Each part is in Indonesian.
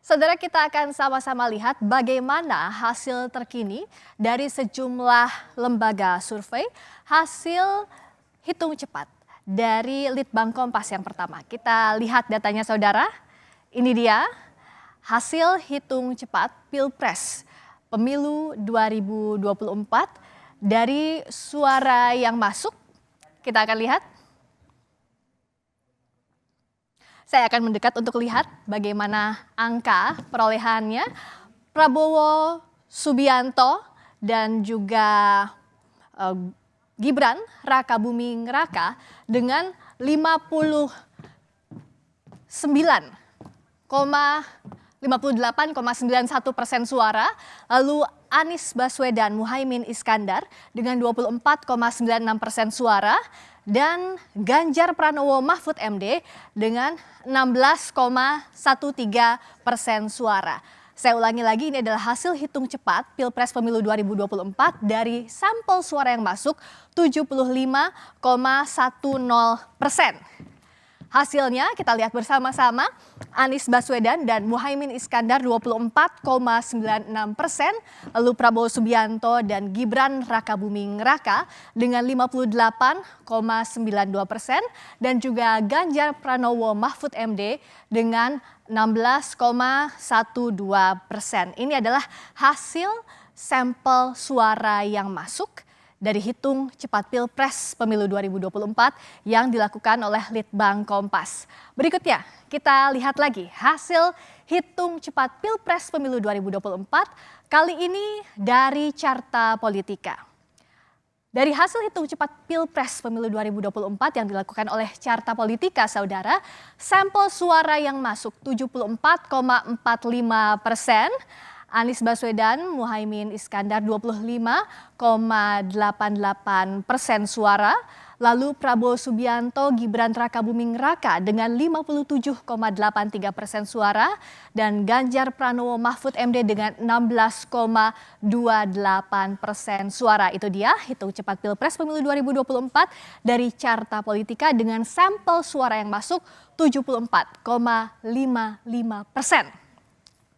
Saudara, kita akan sama-sama lihat bagaimana hasil terkini dari sejumlah lembaga survei hasil hitung cepat dari Litbang Kompas yang pertama. Kita lihat datanya saudara, ini dia hasil hitung cepat Pilpres Pemilu 2024 dari suara yang masuk. Kita akan lihat. Saya akan mendekat untuk lihat bagaimana angka perolehannya. Prabowo Subianto dan juga Gibran Raka Buming Raka dengan 58,91% suara. Lalu Anies Baswedan Muhaimin Iskandar dengan 24,96% suara. Dan Ganjar Pranowo Mahfud MD dengan 16,13% suara. Saya ulangi lagi, ini adalah hasil hitung cepat Pilpres Pemilu 2024 dari sampel suara yang masuk 75,10%. Hasilnya kita lihat bersama-sama, Anies Baswedan dan Muhaimin Iskandar 24,96%, lalu Prabowo Subianto dan Gibran Raka Buming Raka dengan 58,92% dan juga Ganjar Pranowo Mahfud MD dengan 16,12%. Ini adalah hasil sampel suara yang masuk dari hitung cepat Pilpres Pemilu 2024 yang dilakukan oleh Litbang Kompas. Berikutnya kita lihat lagi hasil hitung cepat Pilpres Pemilu 2024 kali ini dari Carta Politika. Dari hasil hitung cepat Pilpres Pemilu 2024 yang dilakukan oleh Carta Politika, saudara, sampel suara yang masuk 74,45%. Anies Baswedan Muhaimin Iskandar 25,88% suara. Lalu Prabowo Subianto Gibran Raka Buming Raka dengan 57,83% suara. Dan Ganjar Pranowo Mahfud MD dengan 16,28% suara. Itu dia hitung cepat Pilpres Pemilu 2024 dari Carta Politika dengan sampel suara yang masuk 74,55%.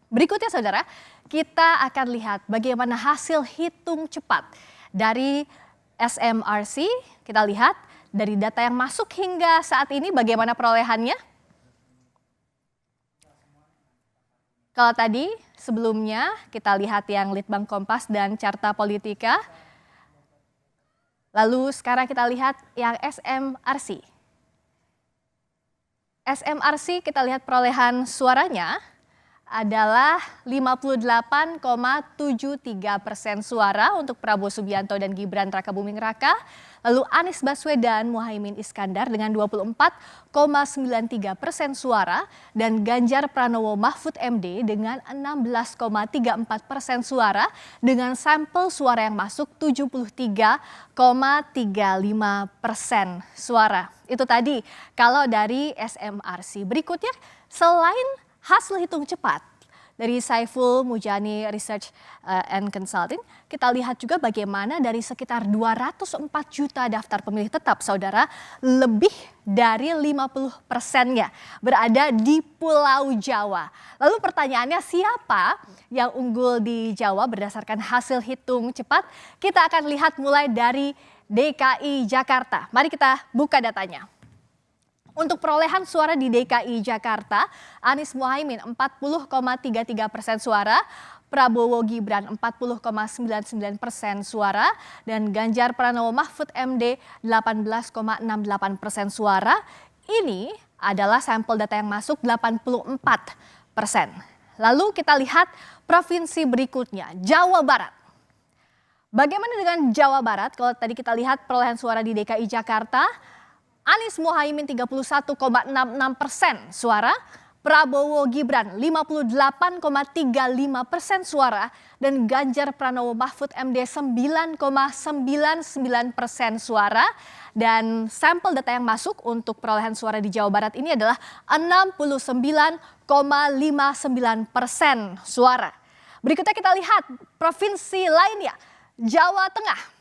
Berikutnya saudara, kita akan lihat bagaimana hasil hitung cepat dari SMRC. Kita lihat dari data yang masuk hingga saat ini bagaimana perolehannya. Kalau tadi sebelumnya kita lihat yang Litbang Kompas dan Carta Politika. Lalu sekarang kita lihat yang SMRC. SMRC kita lihat perolehan suaranya adalah 58,73% suara untuk Prabowo Subianto dan Gibran Raka Buming Raka. Lalu Anies Baswedan Muhaimin Iskandar dengan 24,93% suara. Dan Ganjar Pranowo Mahfud MD dengan 16,34% suara. Dengan sampel suara yang masuk 73,35% suara. Itu tadi kalau dari SMRC. Berikutnya selain hasil hitung cepat dari Saiful Mujani Research and Consulting, kita lihat juga bagaimana dari sekitar 204 juta daftar pemilih tetap, saudara, lebih dari 50%-nya berada di Pulau Jawa. Lalu pertanyaannya, siapa yang unggul di Jawa berdasarkan hasil hitung cepat? Kita akan lihat mulai dari DKI Jakarta. Mari kita buka datanya. Untuk perolehan suara di DKI Jakarta, Anies Muhaimin 40,33% suara, Prabowo Gibran 40,99% suara, dan Ganjar Pranowo Mahfud MD 18,68% suara. Ini adalah sampel data yang masuk 84%. Lalu kita lihat provinsi berikutnya, Jawa Barat. Bagaimana dengan Jawa Barat? Kalau tadi kita lihat perolehan suara di DKI Jakarta, Anies Muhaimin 31,66% suara, Prabowo Gibran 58,35% suara, dan Ganjar Pranowo Mahfud MD 9,99% suara. Dan sampel data yang masuk untuk perolehan suara di Jawa Barat ini adalah 69,59% suara. Berikutnya kita lihat provinsi lainnya, Jawa Tengah.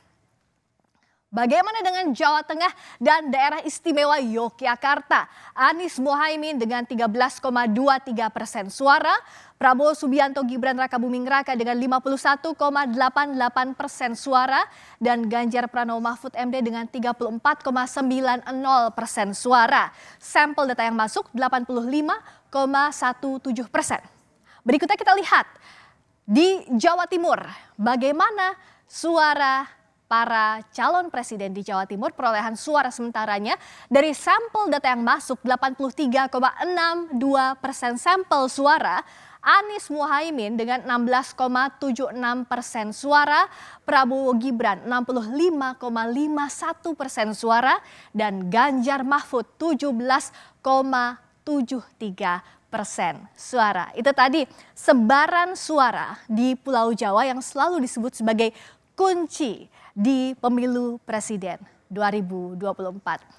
Bagaimana dengan Jawa Tengah dan Daerah Istimewa Yogyakarta? Anies Mohaimin dengan 13,23% suara, Prabowo Subianto Gibran Rakabuming Raka dengan 51,88% suara, dan Ganjar Pranowo Mahfud MD dengan 34,90% suara. Sampel data yang masuk 85,17%. Berikutnya kita lihat di Jawa Timur, bagaimana suara para calon presiden di Jawa Timur, perolehan suara sementaranya dari sampel data yang masuk 83,62% sampel suara, Anies Mohaimin dengan 16,76% suara, Prabowo Gibran 65,51% suara, dan Ganjar Mahfud 17,73% suara. Itu tadi sebaran suara di Pulau Jawa yang selalu disebut sebagai kunci di pemilu presiden 2024.